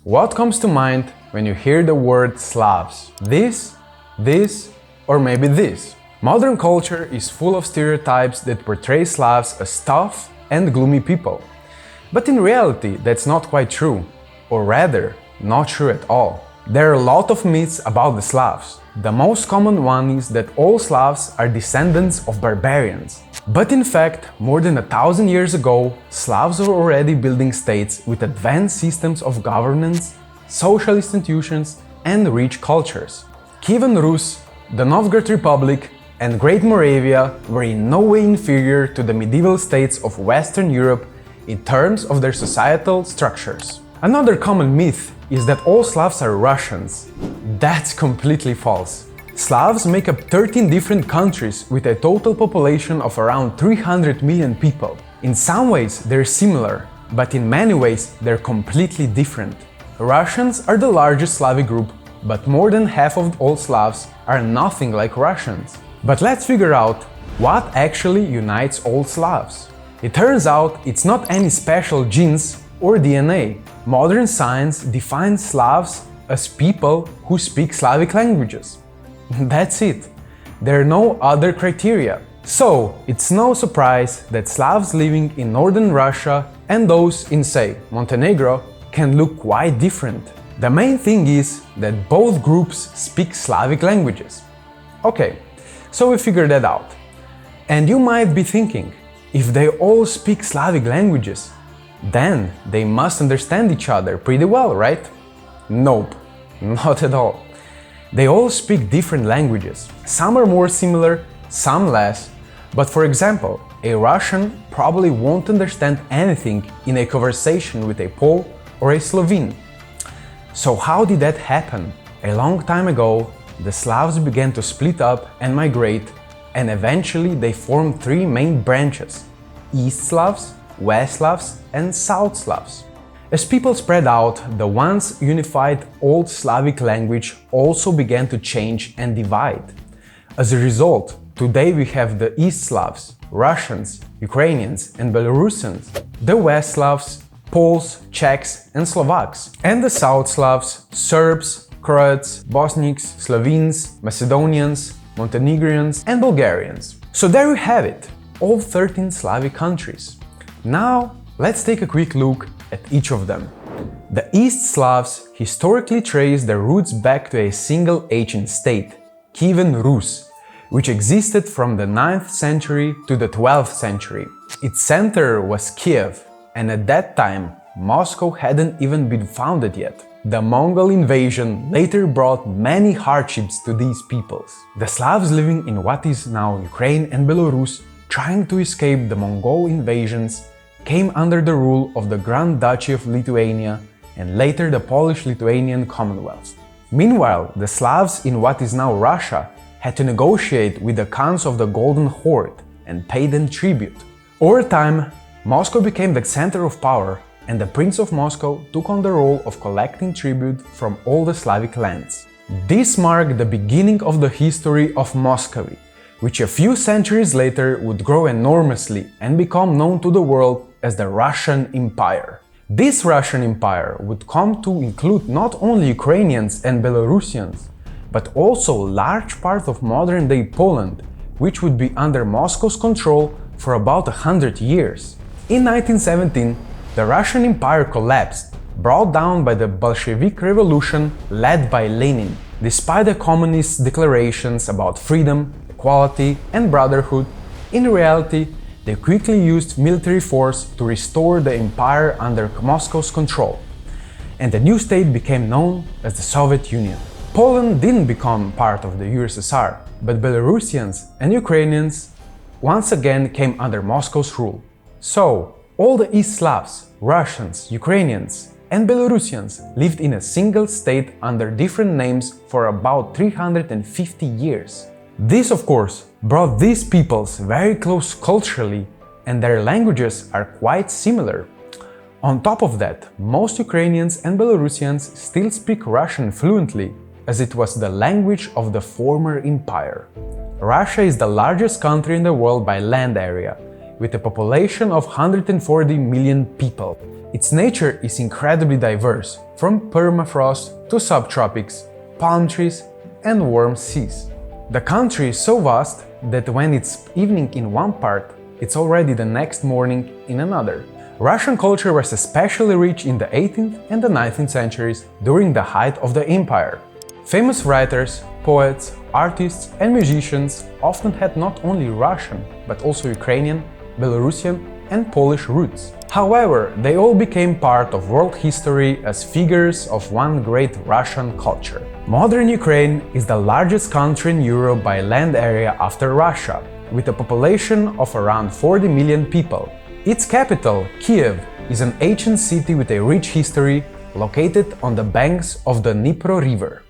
What comes to mind when you hear the word Slavs? This, or maybe this. Modern culture is full of stereotypes that portray Slavs as tough and gloomy people. But in reality, that's not quite true, or rather, not true at all. There are a lot of myths about the Slavs. The most common one is that all Slavs are descendants of barbarians. But in fact, more than 1,000 years ago, Slavs were already building states with advanced systems of governance, social institutions, and rich cultures. Kievan Rus, the Novgorod Republic, and Great Moravia were in no way inferior to the medieval states of Western Europe in terms of their societal structures. Another common myth is that all Slavs are Russians. That's completely false. Slavs make up 13 different countries with a total population of around 300 million people. In some ways they're similar, but in many ways they're completely different. Russians are the largest Slavic group, but more than half of all Slavs are nothing like Russians. But let's figure out what actually unites all Slavs. It turns out it's not any special genes or DNA. Modern science defines Slavs as people who speak Slavic languages. That's it. There are no other criteria. So, it's no surprise that Slavs living in northern Russia and those in, say, Montenegro can look quite different. The main thing is that both groups speak Slavic languages. Okay, so we figured that out. And you might be thinking, if they all speak Slavic languages, then they must understand each other pretty well, right? Nope, not at all. They all speak different languages. Some are more similar, some less. But for example, a Russian probably won't understand anything in a conversation with a Pole or a Slovene. So how did that happen? A long time ago, the Slavs began to split up and migrate, and eventually they formed three main branches: East Slavs, West Slavs, and South Slavs. As people spread out, the once unified Old Slavic language also began to change and divide. As a result, today we have the East Slavs, Russians, Ukrainians, and Belarusians, the West Slavs, Poles, Czechs, and Slovaks, and the South Slavs, Serbs, Croats, Bosniaks, Slovenes, Macedonians, Montenegrins, and Bulgarians. So there you have it, all 13 Slavic countries. Now, let's take a quick look at each of them. The East Slavs historically trace their roots back to a single ancient state, Kievan Rus, which existed from the 9th century to the 12th century. Its center was Kiev, and at that time, Moscow hadn't even been founded yet. The Mongol invasion later brought many hardships to these peoples. The Slavs living in what is now Ukraine and Belarus, trying to escape the Mongol invasions, came under the rule of the Grand Duchy of Lithuania and later the Polish-Lithuanian Commonwealth. Meanwhile, the Slavs in what is now Russia had to negotiate with the Khans of the Golden Horde and pay them tribute. Over time, Moscow became the center of power, and the Prince of Moscow took on the role of collecting tribute from all the Slavic lands. This marked the beginning of the history of Muscovy, which a few centuries later would grow enormously and become known to the world as the Russian Empire. This Russian Empire would come to include not only Ukrainians and Belarusians, but also large parts of modern-day Poland, which would be under Moscow's control for about 100 years. In 1917, the Russian Empire collapsed, brought down by the Bolshevik Revolution led by Lenin. Despite the communist declarations about freedom, equality, and brotherhood, in reality, they quickly used military force to restore the empire under Moscow's control, and the new state became known as the Soviet Union. Poland didn't become part of the USSR, but Belarusians and Ukrainians once again came under Moscow's rule. So, all the East Slavs, Russians, Ukrainians, and Belarusians lived in a single state under different names for about 350 years. This, of course, brought these peoples very close culturally, and their languages are quite similar. On top of that, most Ukrainians and Belarusians still speak Russian fluently, as it was the language of the former empire. Russia is the largest country in the world by land area, with a population of 140 million people. Its nature is incredibly diverse, from permafrost to subtropics, palm trees, and warm seas. The country is so vast that when it's evening in one part, it's already the next morning in another. Russian culture was especially rich in the 18th and the 19th centuries during the height of the empire. Famous writers, poets, artists, and musicians often had not only Russian, but also Ukrainian, Belarusian, and Polish roots. However, they all became part of world history as figures of one great Russian culture. Modern Ukraine is the largest country in Europe by land area after Russia, with a population of around 40 million people. Its capital, Kiev, is an ancient city with a rich history located on the banks of the Dnipro River.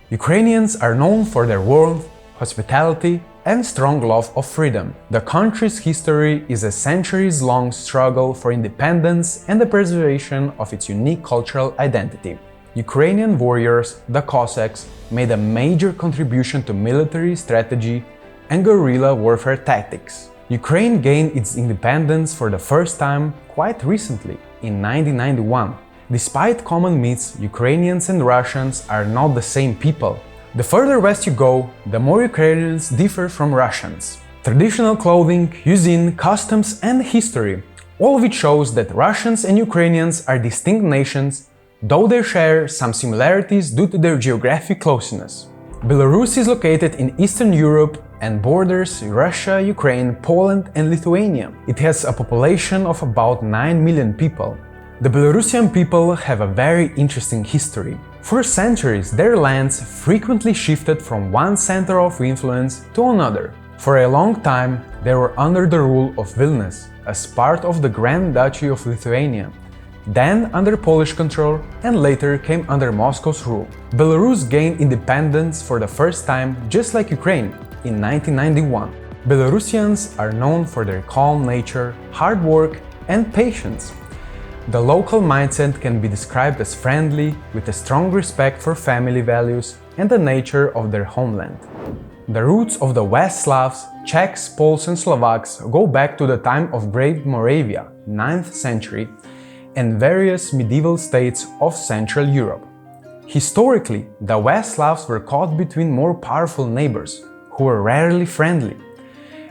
Ukrainians are known for their warmth, hospitality, and strong love of freedom. The country's history is a centuries-long struggle for independence and the preservation of its unique cultural identity. Ukrainian warriors, the Cossacks, made a major contribution to military strategy and guerrilla warfare tactics. Ukraine gained its independence for the first time quite recently, in 1991. Despite common myths, Ukrainians and Russians are not the same people. The further west you go, the more Ukrainians differ from Russians. Traditional clothing, cuisine, customs, and history, all of it shows that Russians and Ukrainians are distinct nations, though they share some similarities due to their geographic closeness. Belarus is located in Eastern Europe and borders Russia, Ukraine, Poland, and Lithuania. It has a population of about 9 million people. The Belarusian people have a very interesting history. For centuries, their lands frequently shifted from one center of influence to another. For a long time, they were under the rule of Vilnius, as part of the Grand Duchy of Lithuania, then under Polish control, and later came under Moscow's rule. Belarus gained independence for the first time, just like Ukraine, in 1991. Belarusians are known for their calm nature, hard work, and patience. The local mindset can be described as friendly, with a strong respect for family values and the nature of their homeland. The roots of the West Slavs, Czechs, Poles, and Slovaks go back to the time of Great Moravia, 9th century, and various medieval states of Central Europe. Historically, the West Slavs were caught between more powerful neighbors, who were rarely friendly.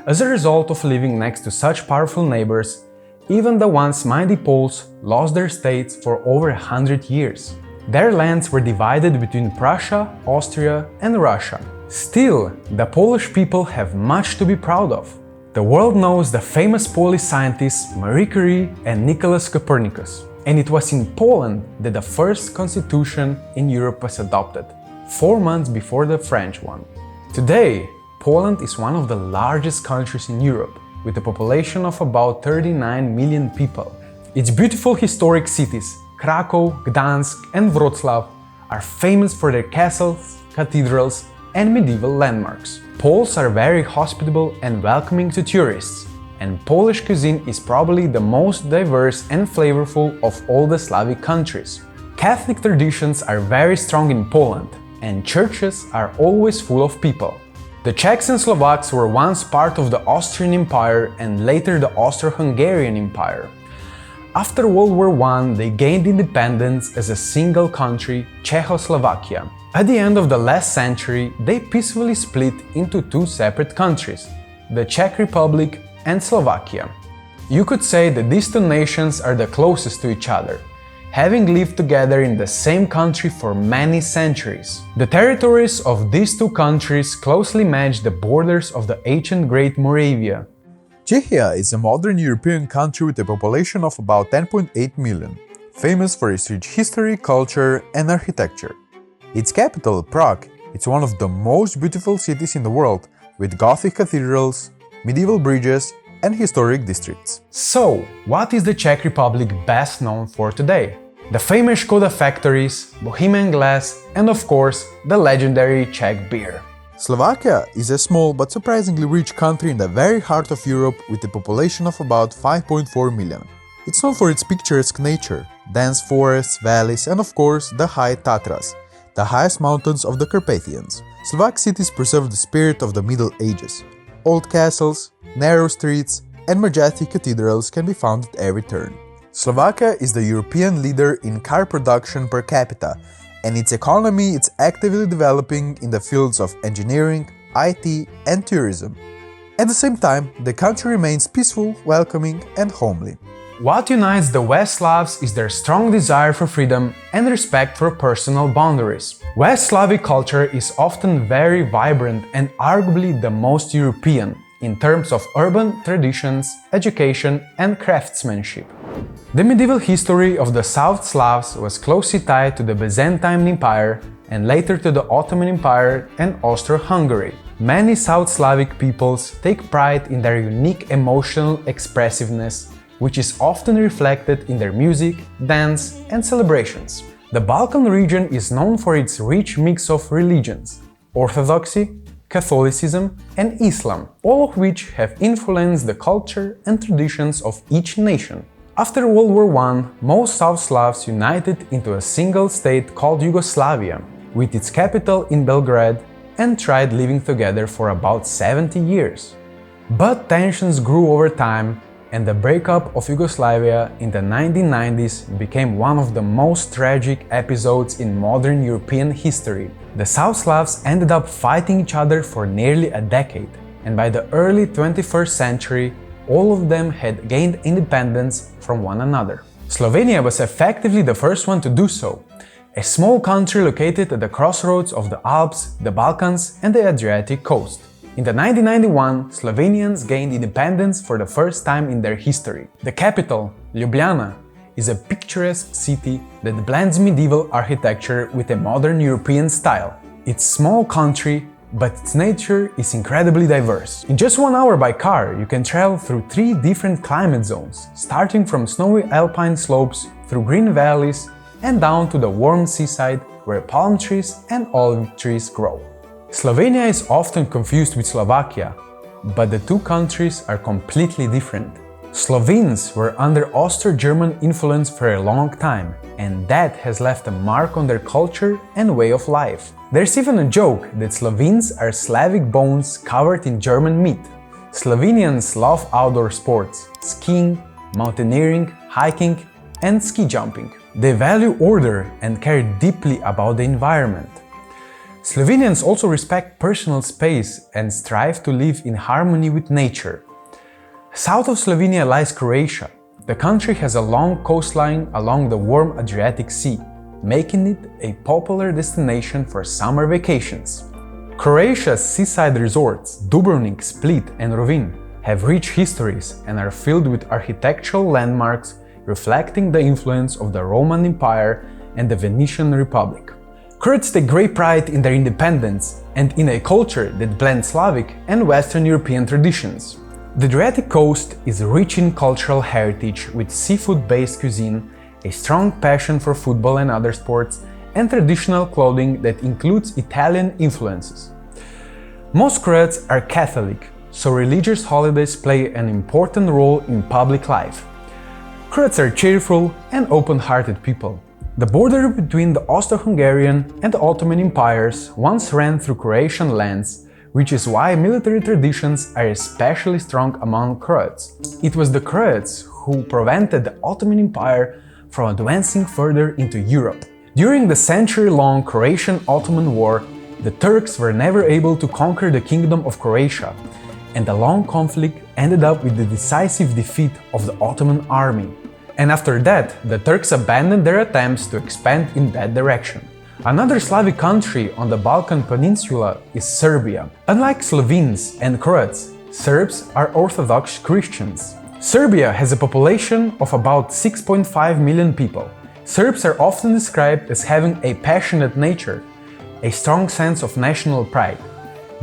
As a result of living next to such powerful neighbors, even the once mighty Poles lost their states for over 100 years. Their lands were divided between Prussia, Austria, and Russia. Still, the Polish people have much to be proud of. The world knows the famous Polish scientists Marie Curie and Nicholas Copernicus. And it was in Poland that the first constitution in Europe was adopted, 4 months before the French one. Today, Poland is one of the largest countries in Europe, with a population of about 39 million people. Its beautiful historic cities, Krakow, Gdansk, and Wrocław, are famous for their castles, cathedrals, and medieval landmarks. Poles are very hospitable and welcoming to tourists, and Polish cuisine is probably the most diverse and flavorful of all the Slavic countries. Catholic traditions are very strong in Poland, and churches are always full of people. The Czechs and Slovaks were once part of the Austrian Empire and later the Austro-Hungarian Empire. After World War I, they gained independence as a single country, Czechoslovakia. At the end of the last century, they peacefully split into 2 separate countries, the Czech Republic and Slovakia. You could say that these 2 nations are the closest to each other, having lived together in the same country for many centuries. The territories of these 2 countries closely match the borders of the ancient Great Moravia. Czechia is a modern European country with a population of about 10.8 million, famous for its rich history, culture, and architecture. Its capital, Prague, is one of the most beautiful cities in the world, with Gothic cathedrals, medieval bridges, and historic districts. So, what is the Czech Republic best known for today? The famous Škoda factories, Bohemian glass, and of course, the legendary Czech beer. Slovakia is a small but surprisingly rich country in the very heart of Europe with a population of about 5.4 million. It's known for its picturesque nature, dense forests, valleys, and of course, the high Tatras, the highest mountains of the Carpathians. Slovak cities preserve the spirit of the Middle Ages. Old castles, narrow streets, and majestic cathedrals can be found at every turn. Slovakia is the European leader in car production per capita, and its economy is actively developing in the fields of engineering, IT, and tourism. At the same time, the country remains peaceful, welcoming, and homely. What unites the West Slavs is their strong desire for freedom and respect for personal boundaries. West Slavic culture is often very vibrant and arguably the most European in terms of urban traditions, education, and craftsmanship. The medieval history of the South Slavs was closely tied to the Byzantine Empire and later to the Ottoman Empire and Austro-Hungary. Many South Slavic peoples take pride in their unique emotional expressiveness, which is often reflected in their music, dance, and celebrations. The Balkan region is known for its rich mix of religions: Orthodoxy, Catholicism, and Islam, all of which have influenced the culture and traditions of each nation. After World War I, most South Slavs united into a single state called Yugoslavia, with its capital in Belgrade, and tried living together for about 70 years. But tensions grew over time, and the breakup of Yugoslavia in the 1990s became one of the most tragic episodes in modern European history. The South Slavs ended up fighting each other for nearly a decade, and by the early 21st century, all of them had gained independence from one another. Slovenia was effectively the first one to do so, a small country located at the crossroads of the Alps, the Balkans, and the Adriatic coast. In the 1991, Slovenians gained independence for the first time in their history. The capital, Ljubljana, is a picturesque city that blends medieval architecture with a modern European style. It's a small country, but its nature is incredibly diverse. In just 1 hour by car, you can travel through 3 different climate zones, starting from snowy alpine slopes, through green valleys, and down to the warm seaside where palm trees and olive trees grow. Slovenia is often confused with Slovakia, but the two countries are completely different. Slovenes were under Austro-German influence for a long time, and that has left a mark on their culture and way of life. There's even a joke that Slovenes are Slavic bones covered in German meat. Slovenians love outdoor sports, skiing, mountaineering, hiking, and ski jumping. They value order and care deeply about the environment. Slovenians also respect personal space and strive to live in harmony with nature. South of Slovenia lies Croatia. The country has a long coastline along the warm Adriatic Sea, making it a popular destination for summer vacations. Croatia's seaside resorts, Dubrovnik, Split, and Rovinj, have rich histories and are filled with architectural landmarks reflecting the influence of the Roman Empire and the Venetian Republic. Croats take great pride in their independence and in a culture that blends Slavic and Western European traditions. The Adriatic coast is rich in cultural heritage with seafood-based cuisine, a strong passion for football and other sports, and traditional clothing that includes Italian influences. Most Croats are Catholic, so religious holidays play an important role in public life. Croats are cheerful and open-hearted people. The border between the Austro-Hungarian and the Ottoman empires once ran through Croatian lands, which is why military traditions are especially strong among Croats. It was the Croats who prevented the Ottoman Empire from advancing further into Europe. During the century-long Croatian-Ottoman War, the Turks were never able to conquer the Kingdom of Croatia, and the long conflict ended up with the decisive defeat of the Ottoman army. And after that, the Turks abandoned their attempts to expand in that direction. Another Slavic country on the Balkan Peninsula is Serbia. Unlike Slovenes and Croats, Serbs are Orthodox Christians. Serbia has a population of about 6.5 million people. Serbs are often described as having a passionate nature, a strong sense of national pride,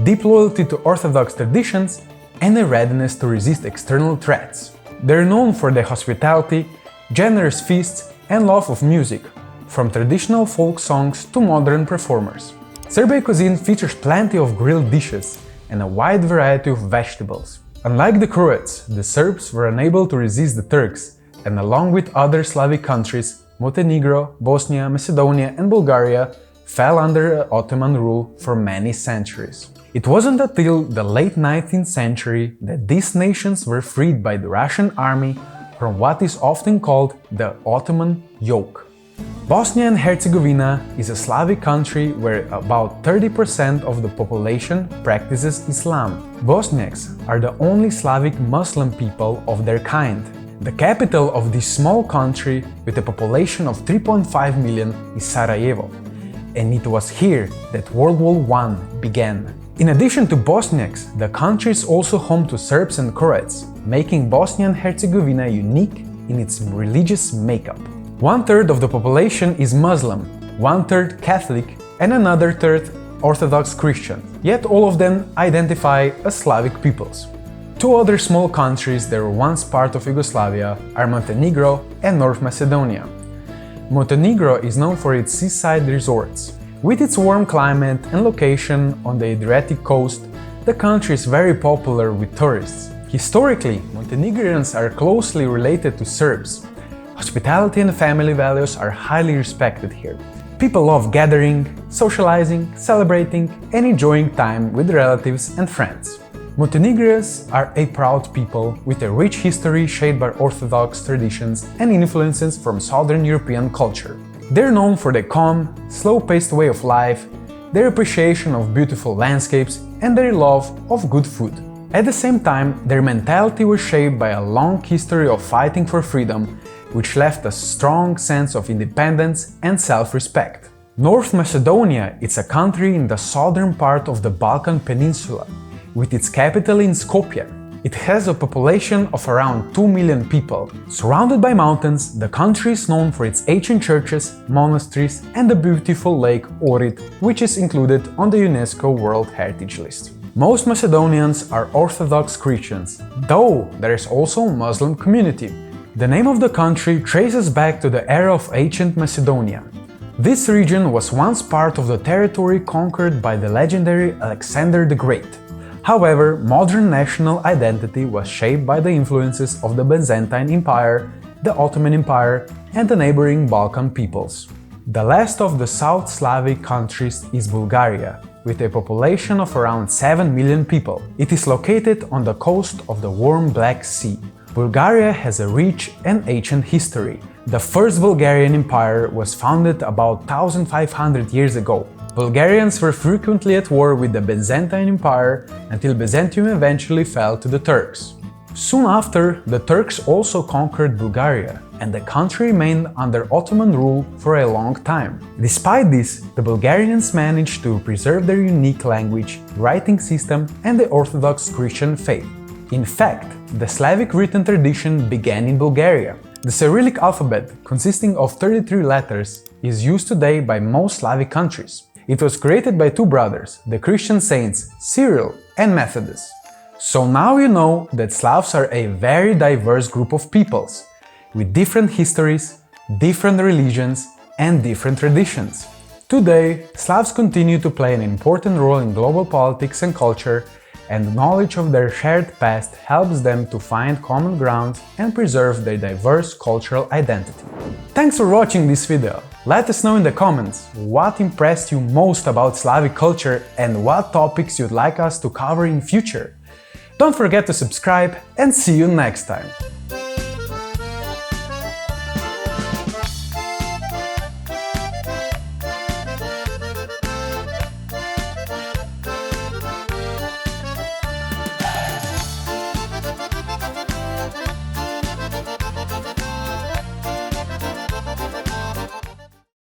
deep loyalty to Orthodox traditions, and a readiness to resist external threats. They're known for their hospitality, generous feasts, and love of music, from traditional folk songs to modern performers. Serbian cuisine features plenty of grilled dishes and a wide variety of vegetables. Unlike the Croats, the Serbs were unable to resist the Turks, and along with other Slavic countries, Montenegro, Bosnia, Macedonia, and Bulgaria fell under Ottoman rule for many centuries. It wasn't until the late 19th century that these nations were freed by the Russian army from what is often called the Ottoman yoke. Bosnia and Herzegovina is a Slavic country where about 30% of the population practices Islam. Bosniaks are the only Slavic Muslim people of their kind. The capital of this small country, with a population of 3.5 million, is Sarajevo, and it was here that World War I began. In addition to Bosniaks, the country is also home to Serbs and Croats, making Bosnia and Herzegovina unique in its religious makeup. 1/3 of the population is Muslim, 1/3 Catholic, and another third Orthodox Christian, yet all of them identify as Slavic peoples. Two other small countries that were once part of Yugoslavia are Montenegro and North Macedonia. Montenegro is known for its seaside resorts. With its warm climate and location on the Adriatic coast, the country is very popular with tourists. Historically, Montenegrins are closely related to Serbs. Hospitality and family values are highly respected here. People love gathering, socializing, celebrating, and enjoying time with relatives and friends. Montenegrins are a proud people with a rich history shaped by Orthodox traditions and influences from Southern European culture. They're known for their calm, slow-paced way of life, their appreciation of beautiful landscapes, and their love of good food. At the same time, their mentality was shaped by a long history of fighting for freedom, which left a strong sense of independence and self-respect. North Macedonia is a country in the southern part of the Balkan Peninsula, with its capital in Skopje. It has a population of around 2 million people. Surrounded by mountains, the country is known for its ancient churches, monasteries, and the beautiful lake Ohrid, which is included on the UNESCO World Heritage List. Most Macedonians are Orthodox Christians, though there is also a Muslim community. The name of the country traces back to the era of ancient Macedonia. This region was once part of the territory conquered by the legendary Alexander the Great. However, modern national identity was shaped by the influences of the Byzantine Empire, the Ottoman Empire, and the neighboring Balkan peoples. The last of the South Slavic countries is Bulgaria, with a population of around 7 million people. It is located on the coast of the warm Black Sea. Bulgaria has a rich and ancient history. The first Bulgarian Empire was founded about 1500 years ago. Bulgarians were frequently at war with the Byzantine Empire until Byzantium eventually fell to the Turks. Soon after, the Turks also conquered Bulgaria, and the country remained under Ottoman rule for a long time. Despite this, the Bulgarians managed to preserve their unique language, writing system, and the Orthodox Christian faith. In fact, the Slavic written tradition began in Bulgaria. The Cyrillic alphabet, consisting of 33 letters, is used today by most Slavic countries. It was created by two brothers, the Christian saints Cyril and Methodius. So now you know that Slavs are a very diverse group of peoples, with different histories, different religions, and different traditions. Today, Slavs continue to play an important role in global politics and culture, and knowledge of their shared past helps them to find common ground and preserve their diverse cultural identity. Thanks for watching this video. Let us know in the comments what impressed you most about Slavic culture and what topics you'd like us to cover in future. Don't forget to subscribe and see you next time!